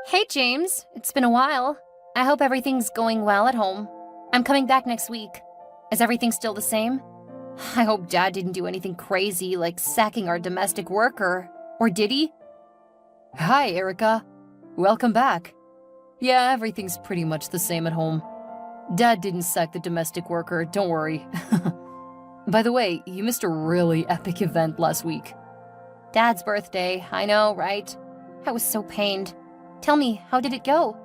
Hey, James. It's been a while. I hope everything's going well at home. I'm coming back next week. Is everything still the same? I hope Dad didn't do anything crazy like sacking our domestic worker. Or did he? Hi, Erica. Welcome back. Yeah, everything's pretty much the same at home. Dad didn't sack the domestic worker, don't worry. By the way, you missed a really epic event last week. Dad's birthday, I know, right? I was so pained. Tell me, how did it go?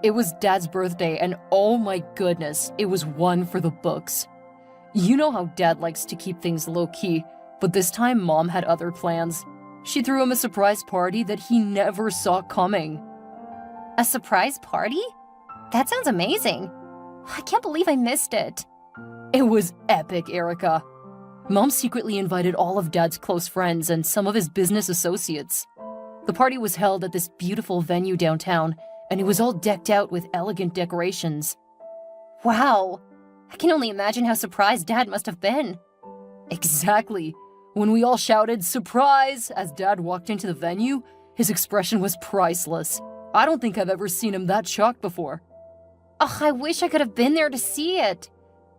It was Dad's birthday, and oh my goodness, it was one for the books. You know how Dad likes to keep things low-key, but this time Mom had other plans. She threw him a surprise party that he never saw coming. A surprise party? That sounds amazing. I can't believe I missed it. It was epic, Erica. Mom secretly invited all of Dad's close friends and some of his business associates. The party was held at this beautiful venue downtown, and it was all decked out with elegant decorations. Wow. I can only imagine how surprised Dad must have been. Exactly. When we all shouted, "Surprise!" as Dad walked into the venue, his expression was priceless. I don't think I've ever seen him that shocked before. Oh, I wish I could have been there to see it.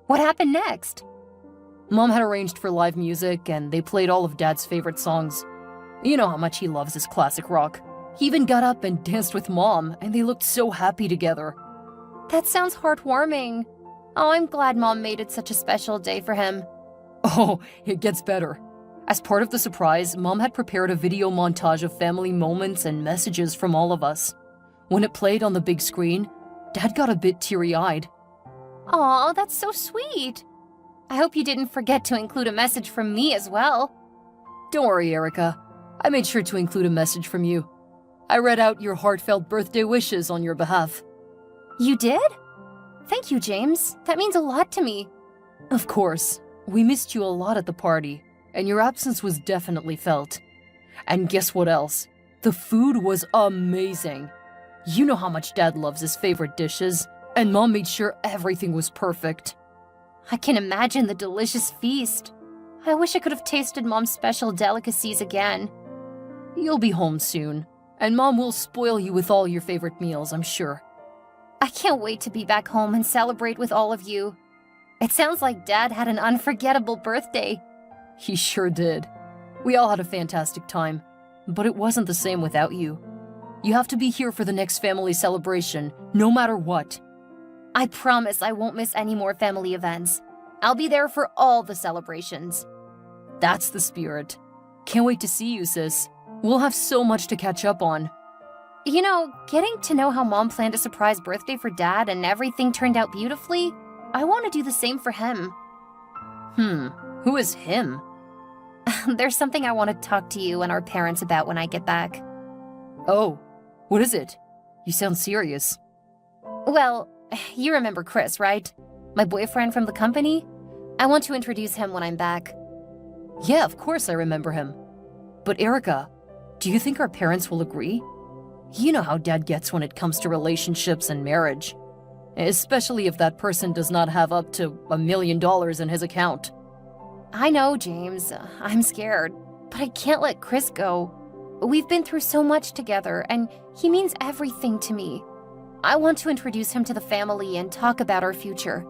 What happened next? Mom had arranged for live music, and they played all of Dad's favorite songs. You know how much he loves his classic rock. He even got up and danced with Mom, and they looked so happy together. That sounds heartwarming. Oh, I'm glad Mom made it such a special day for him. Oh, it gets better. As part of the surprise, Mom had prepared a video montage of family moments and messages from all of us. When it played on the big screen, Dad got a bit teary-eyed. Aw, that's so sweet. I hope you didn't forget to include a message from me as well. Don't worry, Erica. I made sure to include a message from you. I read out your heartfelt birthday wishes on your behalf. You did? Thank you, James. That means a lot to me. Of course. We missed you a lot at the party, and your absence was definitely felt. And guess what else? The food was amazing. You know how much Dad loves his favorite dishes, and Mom made sure everything was perfect. I can imagine the delicious feast. I wish I could have tasted Mom's special delicacies again. You'll be home soon, and Mom will spoil you with all your favorite meals, I'm sure. I can't wait to be back home and celebrate with all of you. It sounds like Dad had an unforgettable birthday. He sure did. We all had a fantastic time, but it wasn't the same without you. You have to be here for the next family celebration, no matter what. I promise I won't miss any more family events. I'll be there for all the celebrations. That's the spirit. Can't wait to see you, sis. We'll have so much to catch up on. You know, getting to know how Mom planned a surprise birthday for Dad and everything turned out beautifully, I want to do the same for him. Who is him? There's something I want to talk to you and our parents about when I get back. Oh, what is it? You sound serious. Well, you remember Chris, right? My boyfriend from the company? I want to introduce him when I'm back. Yeah, of course I remember him. But Erica, do you think our parents will agree? You know how Dad gets when it comes to relationships and marriage. Especially if that person does not have up to $1 million in his account. I know, James. I'm scared. But I can't let Chris go. We've been through so much together, and he means everything to me. I want to introduce him to the family and talk about our future.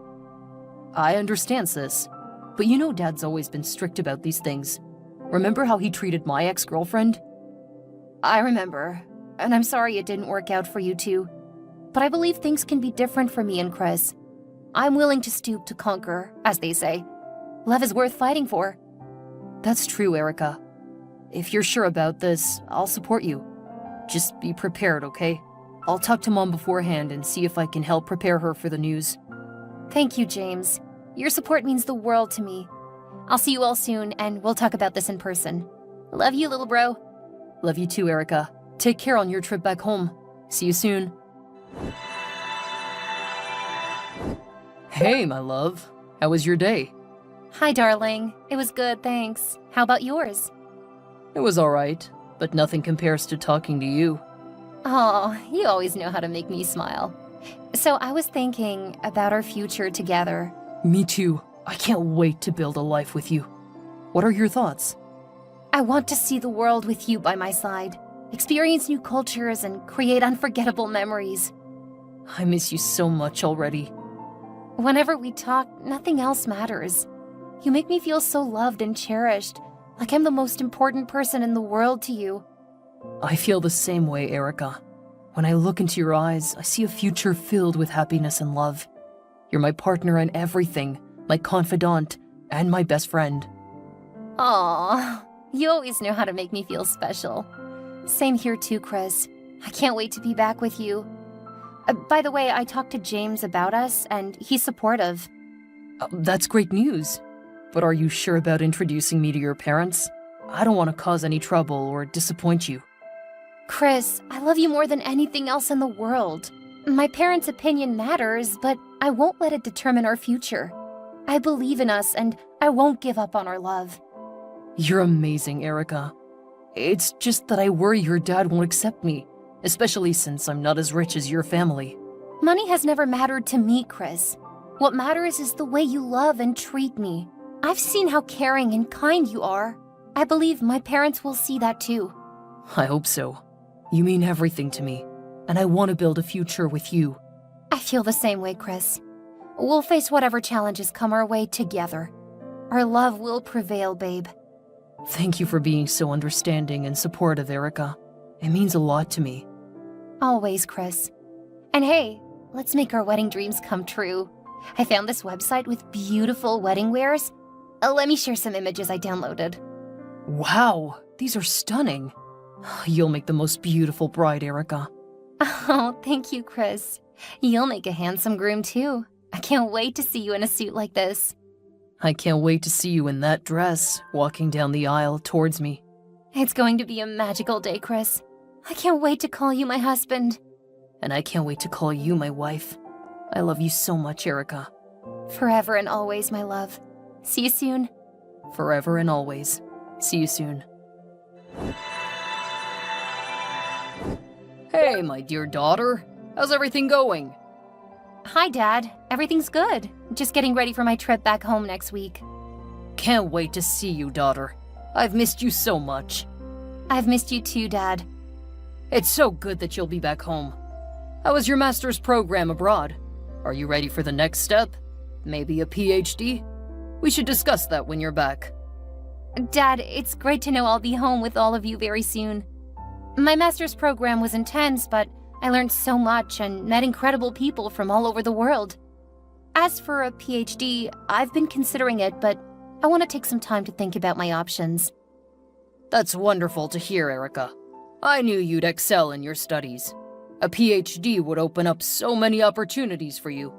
I understand, sis. But you know Dad's always been strict about these things. Remember how he treated my ex-girlfriend? I remember. And I'm sorry it didn't work out for you two. But I believe things can be different for me and Chris. I'm willing to stoop to conquer, as they say. Love is worth fighting for. That's true, Erica. If you're sure about this, I'll support you. Just be prepared, okay? I'll talk to Mom beforehand and see if I can help prepare her for the news. Thank you, James. Your support means the world to me. I'll see you all soon, and we'll talk about this in person. Love you, little bro. Love you too, Erica. Take care on your trip back home. See you soon. Hey, my love. How was your day? Hi, darling. It was good, thanks. How about yours? It was alright, but nothing compares to talking to you. Oh, you always know how to make me smile. So I was thinking about our future together. Me too. I can't wait to build a life with you. What are your thoughts? I want to see the world with you by my side. experience new cultures, and create unforgettable memories. I miss you so much already. Whenever we talk, nothing else matters. You make me feel so loved and cherished, like I'm the most important person in the world to you. I feel the same way, Erica. When I look into your eyes, I see a future filled with happiness and love. You're my partner in everything, my confidant, and my best friend. Aww, you always know how to make me feel special. Same here too, Chris. I can't wait to be back with you. By the way, I talked to James about us, and he's supportive. That's great news. But are you sure about introducing me to your parents? I don't want to cause any trouble or disappoint you. Chris, I love you more than anything else in the world. My parents' opinion matters, but I won't let it determine our future. I believe in us, and I won't give up on our love. You're amazing, Erica. It's just that I worry your dad won't accept me, especially since I'm not as rich as your family. Money has never mattered to me, Chris. What matters is the way you love and treat me. I've seen how caring and kind you are. I believe my parents will see that too. I hope so. You mean everything to me, and I want to build a future with you. I feel the same way, Chris. We'll face whatever challenges come our way together. Our love will prevail, babe. Thank you for being so understanding and supportive, Erica. It means a lot to me. Always, Chris. And hey, let's make our wedding dreams come true. I found this website with beautiful wedding wears. Let me share some images I downloaded. Wow, these are stunning. You'll make the most beautiful bride, Erica. Oh, thank you, Chris. You'll make a handsome groom, too. I can't wait to see you in a suit like this. I can't wait to see you in that dress, walking down the aisle towards me. It's going to be a magical day, Chris. I can't wait to call you my husband. And I can't wait to call you my wife. I love you so much, Erica. Forever and always, my love. See you soon. Forever and always. See you soon. Hey, my dear daughter. How's everything going? Hi, Dad. Everything's good. Just getting ready for my trip back home next week. Can't wait to see you, daughter. I've missed you so much. I've missed you too, Dad. It's so good that you'll be back home. How was your master's program abroad? Are you ready for the next step? Maybe a PhD? We should discuss that when you're back. Dad, it's great to know I'll be home with all of you very soon. My master's program was intense, but I learned so much and met incredible people from all over the world. As for a PhD, I've been considering it, but I want to take some time to think about my options. That's wonderful to hear, Erica. I knew you'd excel in your studies. A PhD would open up so many opportunities for you.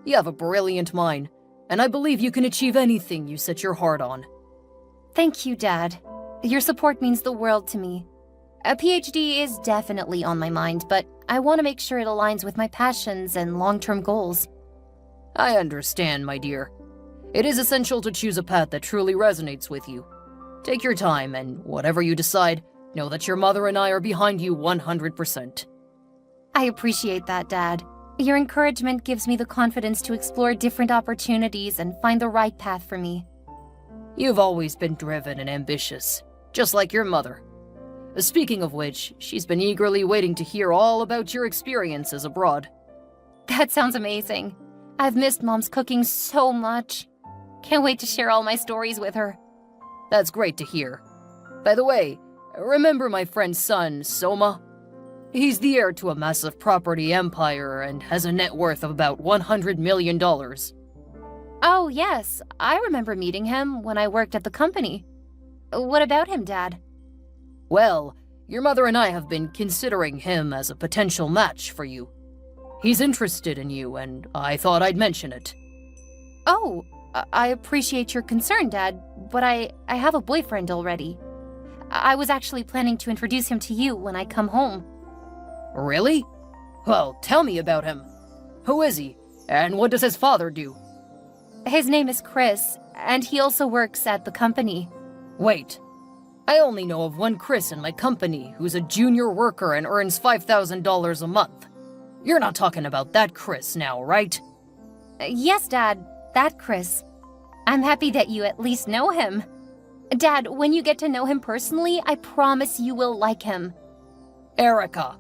You have a brilliant mind, and I believe you can achieve anything you set your heart on. Thank you, Dad. Your support means the world to me. A PhD is definitely on my mind, but I want to make sure it aligns with my passions and long-term goals. I understand, my dear. It is essential to choose a path that truly resonates with you. Take your time, and whatever you decide, know that your mother and I are behind you 100%. I appreciate that, Dad. Your encouragement gives me the confidence to explore different opportunities and find the right path for me. You've always been driven and ambitious, just like your mother. Speaking of which, she's been eagerly waiting to hear all about your experiences abroad. That sounds amazing. I've missed Mom's cooking so much. Can't wait to share all my stories with her. That's great to hear. By the way, remember my friend's son, Soma? He's the heir to a massive property empire and has a net worth of about $100 million. Oh, yes. I remember meeting him when I worked at the company. What about him, Dad? Well, your mother and I have been considering him as a potential match for you. He's interested in you, and I thought I'd mention it. Oh, I appreciate your concern, Dad, but I have a boyfriend already. I was actually planning to introduce him to you when I come home. Really? Well, tell me about him. Who is he, and what does his father do? His name is Chris, and he also works at the company. Wait. I only know of one Chris in my company who's a junior worker and earns $5,000 a month. You're not talking about that Chris now, right? Yes, Dad, that Chris. I'm happy that you at least know him. Dad, when you get to know him personally, I promise you will like him. Erica,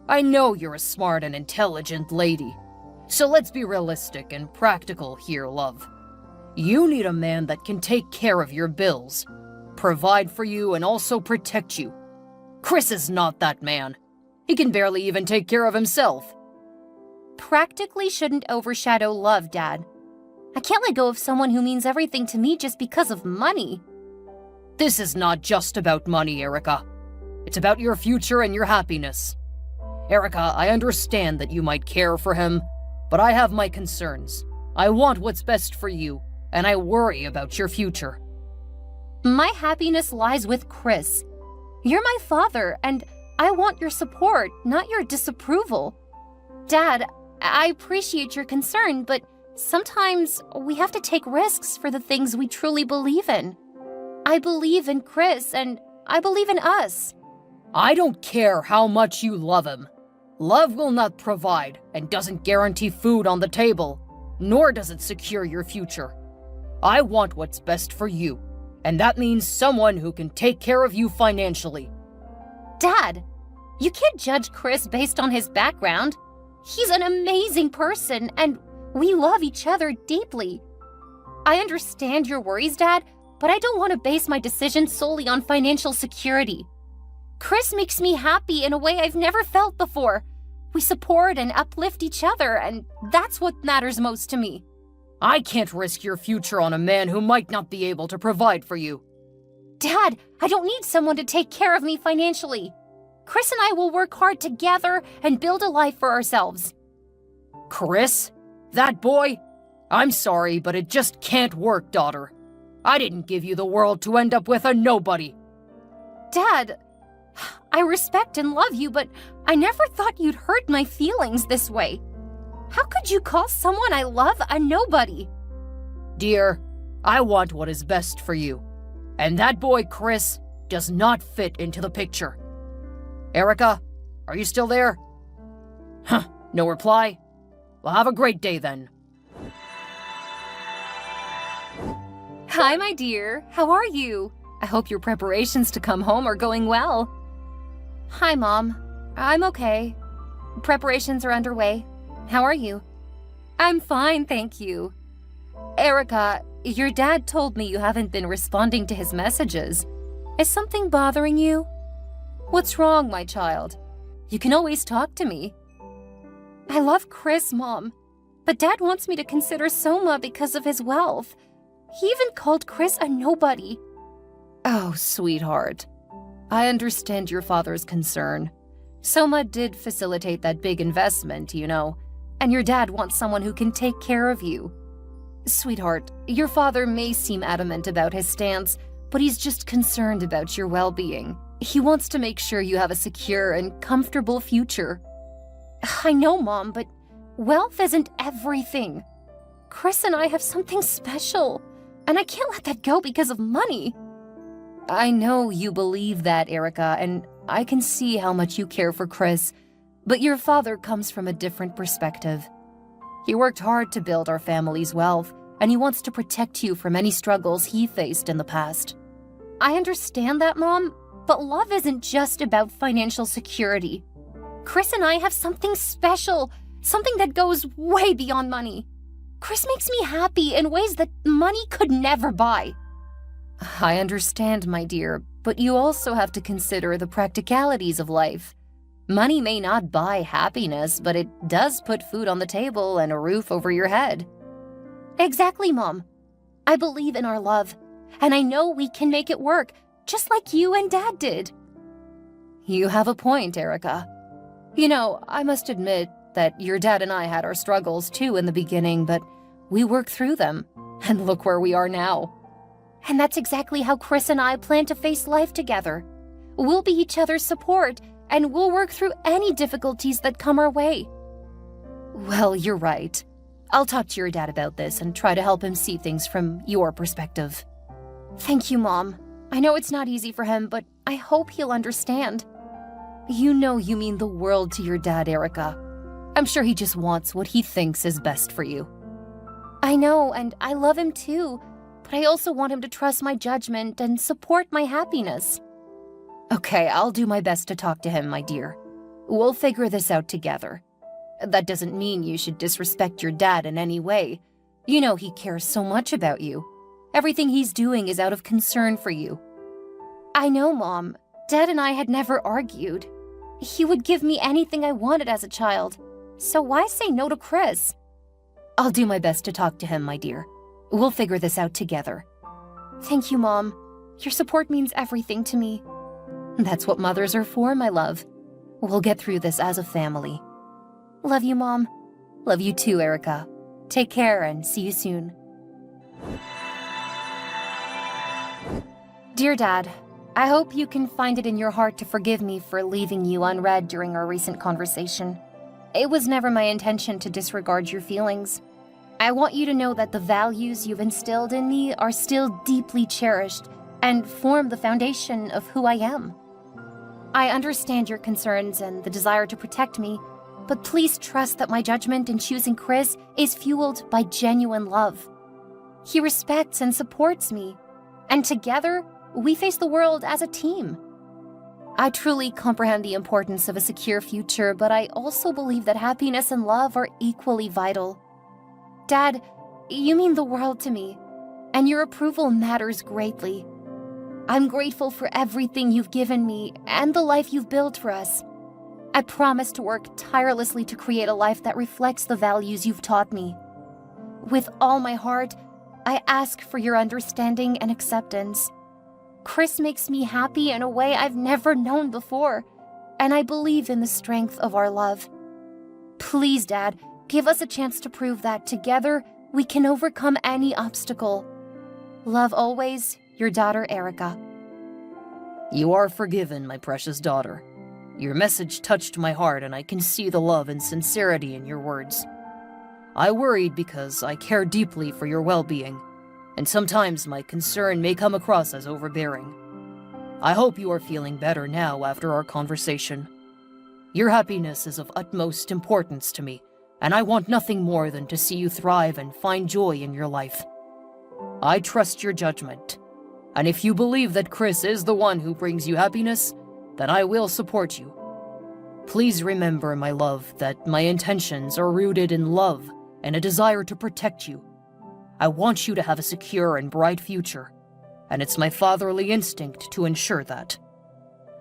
I know you're a smart and intelligent lady, so let's be realistic and practical here, love. You need a man that can take care of your bills, provide for you, and also protect you. Chris is not that man. He can barely even take care of himself. Practically shouldn't overshadow love, Dad. I can't let go of someone who means everything to me just because of money. This is not just about money, Erica. It's about your future and your happiness. Erica, I understand that you might care for him, but I have my concerns. I want what's best for you, and I worry about your future. My happiness lies with Chris. You're my father, and I want your support, not your disapproval. Dad, I appreciate your concern, but sometimes we have to take risks for the things we truly believe in. I believe in Chris, and I believe in us. I don't care how much you love him. Love will not provide and doesn't guarantee food on the table, nor does it secure your future. I want what's best for you, and that means someone who can take care of you financially. Dad, you can't judge Chris based on his background. He's an amazing person, and we love each other deeply. I understand your worries, Dad, but I don't want to base my decision solely on financial security. Chris makes me happy in a way I've never felt before. We support and uplift each other, and that's what matters most to me. I can't risk your future on a man who might not be able to provide for you. Dad, I don't need someone to take care of me financially. Chris and I will work hard together and build a life for ourselves. Chris? That boy? I'm sorry, but it just can't work, daughter. I didn't give you the world to end up with a nobody. Dad, I respect and love you, but I never thought you'd hurt my feelings this way. How could you call someone I love a nobody? Dear, I want what is best for you. And that boy, Chris, does not fit into the picture. Erica, are you still there? Huh, no reply? Well, have a great day then. Hi, my dear. How are you? I hope your preparations to come home are going well. Hi, Mom. I'm okay. Preparations are underway. How are you? I'm fine, thank you. Erica, your dad told me you haven't been responding to his messages. Is something bothering you? What's wrong, my child? You can always talk to me. I love Chris, Mom, but Dad wants me to consider Soma because of his wealth. He even called Chris a nobody. Oh, sweetheart. I understand your father's concern. Soma did facilitate that big investment, you know, and your dad wants someone who can take care of you. Sweetheart, your father may seem adamant about his stance, but he's just concerned about your well-being. He wants to make sure you have a secure and comfortable future. I know, Mom, but wealth isn't everything. Chris and I have something special, and I can't let that go because of money. I know you believe that, Erica, and I can see how much you care for Chris, but your father comes from a different perspective. He worked hard to build our family's wealth, and he wants to protect you from any struggles he faced in the past. I understand that, Mom, but love isn't just about financial security. Chris and I have something special, something that goes way beyond money. Chris makes me happy in ways that money could never buy. I understand, my dear, but you also have to consider the practicalities of life. Money may not buy happiness, but it does put food on the table and a roof over your head. Exactly, Mom. I believe in our love, and I know we can make it work, just like you and Dad did. You have a point, Erica. You know, I must admit that your dad and I had our struggles too in the beginning, but we worked through them, and look where we are now. And that's exactly how Chris and I plan to face life together. We'll be each other's support, and we'll work through any difficulties that come our way. Well, you're right. I'll talk to your dad about this and try to help him see things from your perspective. Thank you, Mom. I know it's not easy for him, but I hope he'll understand. You know you mean the world to your dad, Erica. I'm sure he just wants what he thinks is best for you. I know, and I love him too, but I also want him to trust my judgment and support my happiness. Okay, I'll do my best to talk to him, my dear. We'll figure this out together. That doesn't mean you should disrespect your dad in any way. You know he cares so much about you. Everything he's doing is out of concern for you. I know, Mom. Dad and I had never argued. He would give me anything I wanted as a child. So why say no to Chris? I'll do my best to talk to him, my dear. We'll figure this out together. Thank you, Mom. Your support means everything to me. That's what mothers are for, my love. We'll get through this as a family. Love you, Mom. Love you too, Erica. Take care and see you soon. Dear Dad, I hope you can find it in your heart to forgive me for leaving you unread during our recent conversation. It was never my intention to disregard your feelings. I want you to know that the values you've instilled in me are still deeply cherished and form the foundation of who I am. I understand your concerns and the desire to protect me, but please trust that my judgment in choosing Chris is fueled by genuine love. He respects and supports me, and together, we face the world as a team. I truly comprehend the importance of a secure future, but I also believe that happiness and love are equally vital. Dad, you mean the world to me, and your approval matters greatly. I'm grateful for everything you've given me and the life you've built for us. I promise to work tirelessly to create a life that reflects the values you've taught me. With all my heart, I ask for your understanding and acceptance. Chris makes me happy in a way I've never known before, and I believe in the strength of our love. Please, Dad, give us a chance to prove that together we can overcome any obstacle. Love always, your daughter Erica. You are forgiven, my precious daughter. Your message touched my heart, and I can see the love and sincerity in your words. I worried because I care deeply for your well-being, and sometimes my concern may come across as overbearing. I hope you are feeling better now after our conversation. Your happiness is of utmost importance to me, and I want nothing more than to see you thrive and find joy in your life. I trust your judgment, and if you believe that Chris is the one who brings you happiness, then I will support you. Please remember, my love, that my intentions are rooted in love and a desire to protect you. I want you to have a secure and bright future, and it's my fatherly instinct to ensure that.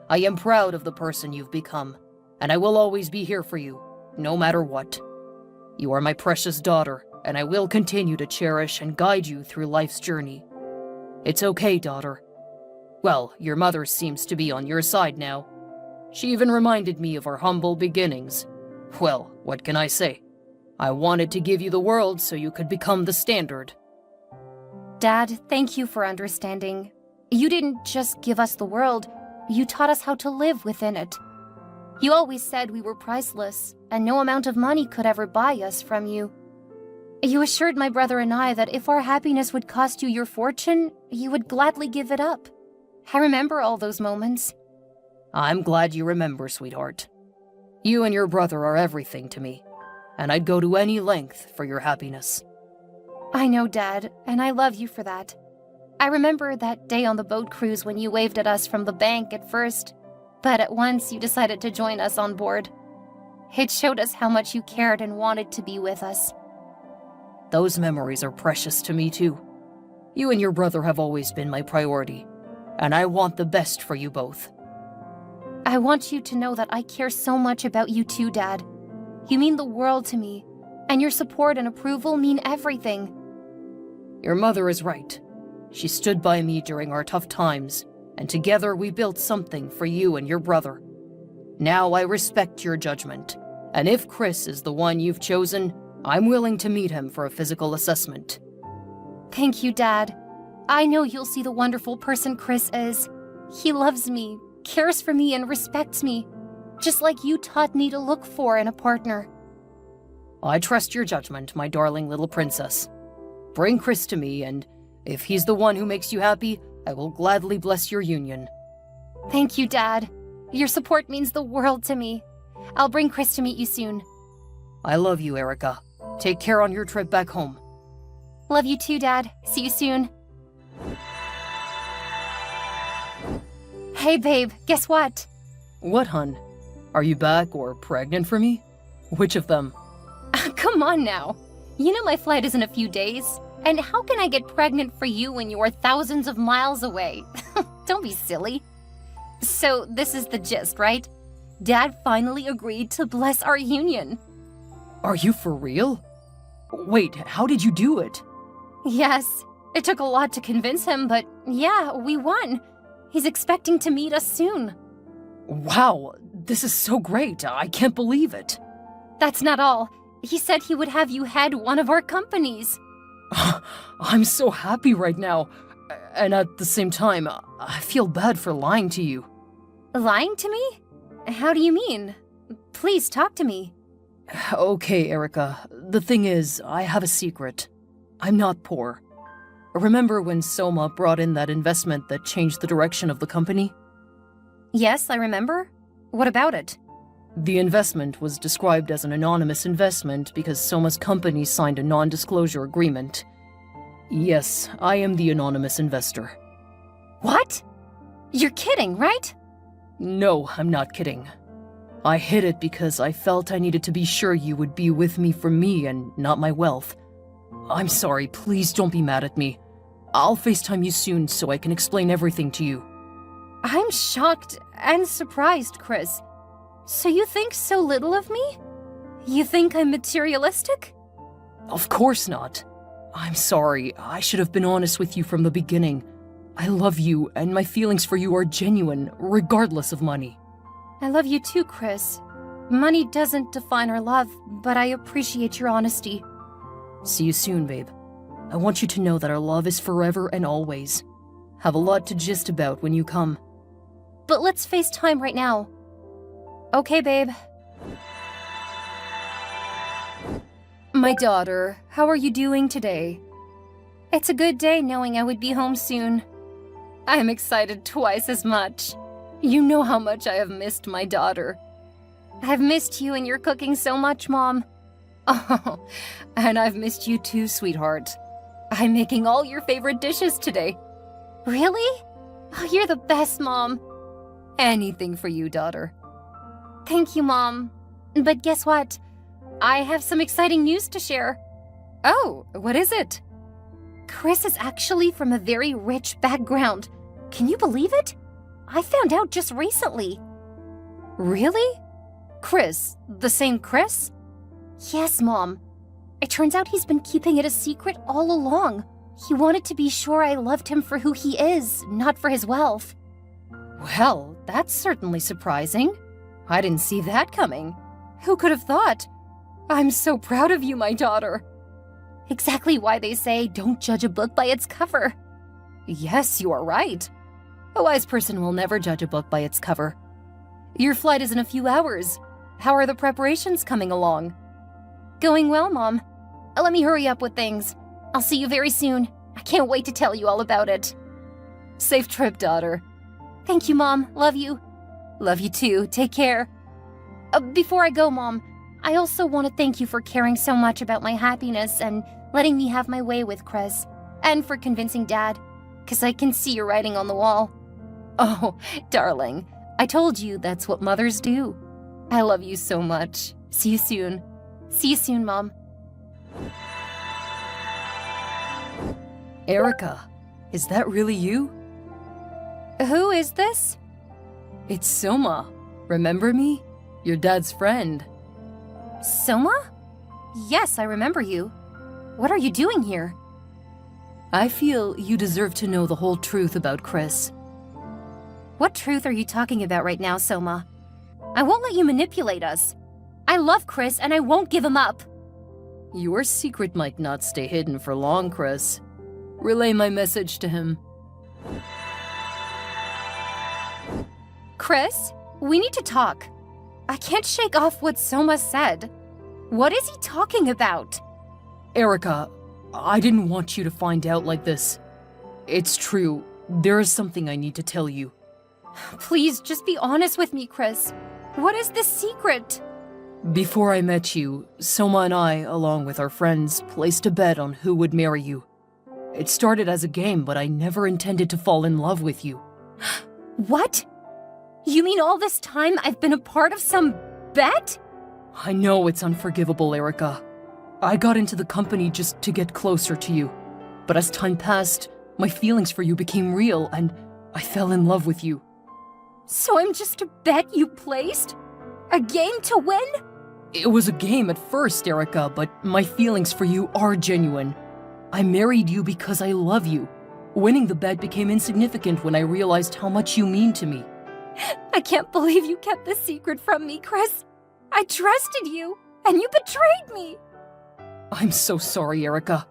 I am proud of the person you've become, and I will always be here for you, no matter what. You are my precious daughter, and I will continue to cherish and guide you through life's journey. It's okay, daughter. Well, your mother seems to be on your side now. She even reminded me of our humble beginnings. Well, what can I say? I wanted to give you the world so you could become the standard. Dad, thank you for understanding. You didn't just give us the world, you taught us how to live within it. You always said we were priceless, and no amount of money could ever buy us from you. You assured my brother and I that if our happiness would cost you your fortune, you would gladly give it up. I remember all those moments. I'm glad you remember, sweetheart. You and your brother are everything to me, and I'd go to any length for your happiness. I know, Dad, and I love you for that. I remember that day on the boat cruise when you waved at us from the bank at first, but at once you decided to join us on board. It showed us how much you cared and wanted to be with us. Those memories are precious to me, too. You and your brother have always been my priority, and I want the best for you both. I want you to know that I care so much about you too, Dad. You mean the world to me, and your support and approval mean everything. Your mother is right. She stood by me during our tough times, and together we built something for you and your brother. Now I respect your judgment, and if Chris is the one you've chosen, I'm willing to meet him for a physical assessment. Thank you, Dad. I know you'll see the wonderful person Chris is. He loves me, cares for me, and respects me, just like you taught me to look for in a partner. I trust your judgment, my darling little princess. Bring Chris to me, and if he's the one who makes you happy, I will gladly bless your union. Thank you, Dad. Your support means the world to me. I'll bring Chris to meet you soon. I love you, Erica. Take care on your trip back home. Love you too, Dad. See you soon. Hey, babe, guess what? What, hun? Are you back or pregnant for me? Which of them? Come on now. You know my flight is in a few days. And how can I get pregnant for you when you are thousands of miles away? Don't be silly. So this is the gist, right? Dad finally agreed to bless our union. Are you for real? Wait, how did you do it? Yes, it took a lot to convince him, but yeah, we won. He's expecting to meet us soon. Wow, this is so great. I can't believe it. That's not all. He said he would have you head one of our companies. I'm so happy right now. And at the same time, I feel bad for lying to you. Lying to me? How do you mean? Please talk to me. Okay, Erica. The thing is, I have a secret. I'm not poor. Remember when Soma brought in that investment that changed the direction of the company? Yes, I remember. What about it? The investment was described as an anonymous investment because Soma's company signed a non-disclosure agreement. Yes, I am the anonymous investor. What? You're kidding, right? No, I'm not kidding. I hid it because I felt I needed to be sure you would be with me for me and not my wealth. I'm sorry, please don't be mad at me. I'll FaceTime you soon so I can explain everything to you. I'm shocked and surprised, Chris. So you think so little of me? You think I'm materialistic? Of course not. I'm sorry, I should have been honest with you from the beginning. I love you, and my feelings for you are genuine, regardless of money. I love you too, Chris. Money doesn't define our love, but I appreciate your honesty. See you soon, babe. I want you to know that our love is forever and always. Have a lot to gist about when you come. But let's FaceTime right now. Okay, babe. My daughter, how are you doing today? It's a good day knowing I would be home soon. I am excited twice as much. You know how much I have missed my daughter. I've missed you and your cooking so much, Mom. Oh, and I've missed you too, sweetheart. I'm making all your favorite dishes today. Really? Oh, you're the best, Mom. Anything for you, daughter. Thank you, Mom. But guess what? I have some exciting news to share. Oh, what is it? Chris is actually from a very rich background. Can you believe it? I found out just recently. Really? Chris? The same Chris? Yes, Mom. It turns out he's been keeping it a secret all along. He wanted to be sure I loved him for who he is, not for his wealth. Well, that's certainly surprising. I didn't see that coming. Who could have thought? I'm so proud of you, my daughter. Exactly why they say don't judge a book by its cover. Yes, you are right. A wise person will never judge a book by its cover. Your flight is in a few hours. How are the preparations coming along? Going well, Mom. Let me hurry up with things. I'll see you very soon. I can't wait to tell you all about it. Safe trip, daughter. Thank you, Mom. Love you. Love you too. Take care. Before I go, Mom, I also want to thank you for caring so much about my happiness and letting me have my way with Chris, and for convincing Dad, because I can see your writing on the wall. Oh, darling, I told you that's what mothers do. I love you so much. See you soon. See you soon, Mom. Erica, is that really you? Who is this? It's Soma. Remember me? Your dad's friend. Soma? Yes, I remember you. What are you doing here? I feel you deserve to know the whole truth about Chris. What truth are you talking about right now, Soma? I won't let you manipulate us. I love Chris and I won't give him up. Your secret might not stay hidden for long, Chris. Relay my message to him. Chris, we need to talk. I can't shake off what Soma said. What is he talking about? Erica, I didn't want you to find out like this. It's true. There is something I need to tell you. Please, just be honest with me, Chris. What is this secret? Before I met you, Soma and I, along with our friends, placed a bet on who would marry you. It started as a game, but I never intended to fall in love with you. What? You mean all this time I've been a part of some bet? I know it's unforgivable, Erica. I got into the company just to get closer to you. But as time passed, my feelings for you became real and I fell in love with you. So I'm just a bet you placed? A game to win? It was a game at first, Erica, but my feelings for you are genuine. I married you because I love you. Winning the bet became insignificant when I realized how much you mean to me. I can't believe you kept this secret from me, Chris. I trusted you, and you betrayed me. I'm so sorry, Erica.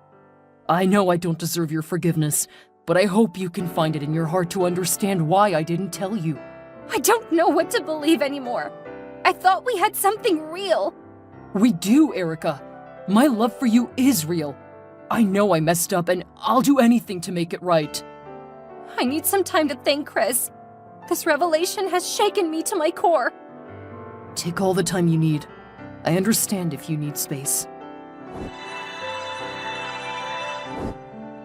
I know I don't deserve your forgiveness, but I hope you can find it in your heart to understand why I didn't tell you. I don't know what to believe anymore. I thought we had something real. We do, Erica. My love for you is real. I know I messed up, and I'll do anything to make it right. I need some time to think, Chris. This revelation has shaken me to my core. Take all the time you need. I understand if you need space.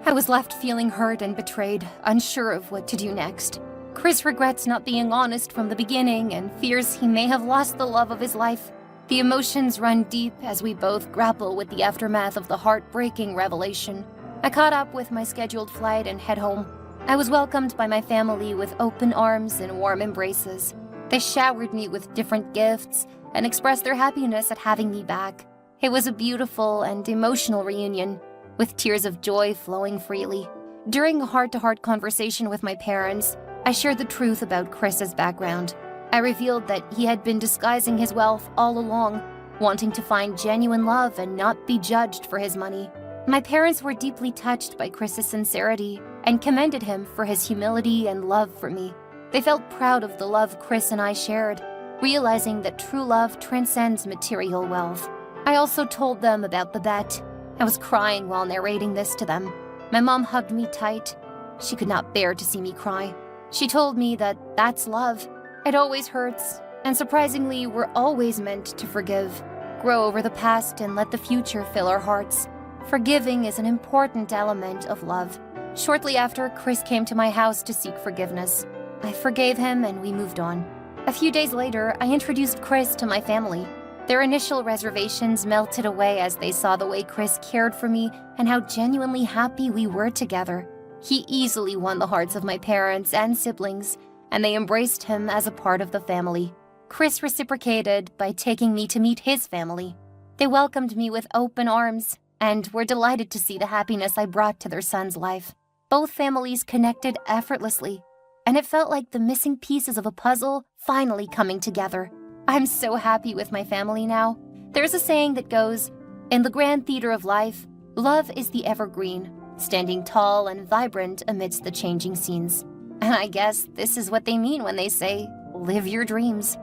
I was left feeling hurt and betrayed, unsure of what to do next. Chris regrets not being honest from the beginning and fears he may have lost the love of his life. The emotions run deep as we both grapple with the aftermath of the heartbreaking revelation. I caught up with my scheduled flight and head home. I was welcomed by my family with open arms and warm embraces. They showered me with different gifts and expressed their happiness at having me back. It was a beautiful and emotional reunion, with tears of joy flowing freely. During a heart-to-heart conversation with my parents, I shared the truth about Chris's background. I revealed that he had been disguising his wealth all along, wanting to find genuine love and not be judged for his money. My parents were deeply touched by Chris's sincerity and commended him for his humility and love for me. They felt proud of the love Chris and I shared, realizing that true love transcends material wealth. I also told them about the bet. I was crying while narrating this to them. My mom hugged me tight. She could not bear to see me cry. She told me that that's love. It always hurts, and surprisingly, we're always meant to forgive, grow over the past, and let the future fill our hearts. Forgiving is an important element of love. Shortly after, Chris came to my house to seek forgiveness. I forgave him and we moved on. A few days later, I introduced Chris to my family. Their initial reservations melted away as they saw the way Chris cared for me and how genuinely happy we were together. He easily won the hearts of my parents and siblings, and they embraced him as a part of the family. Chris reciprocated by taking me to meet his family. They welcomed me with open arms and were delighted to see the happiness I brought to their son's life. Both families connected effortlessly, and it felt like the missing pieces of a puzzle finally coming together. I'm so happy with my family now. There's a saying that goes, "In the grand theater of life, love is the evergreen, standing tall and vibrant amidst the changing scenes." And I guess this is what they mean when they say, live your dreams.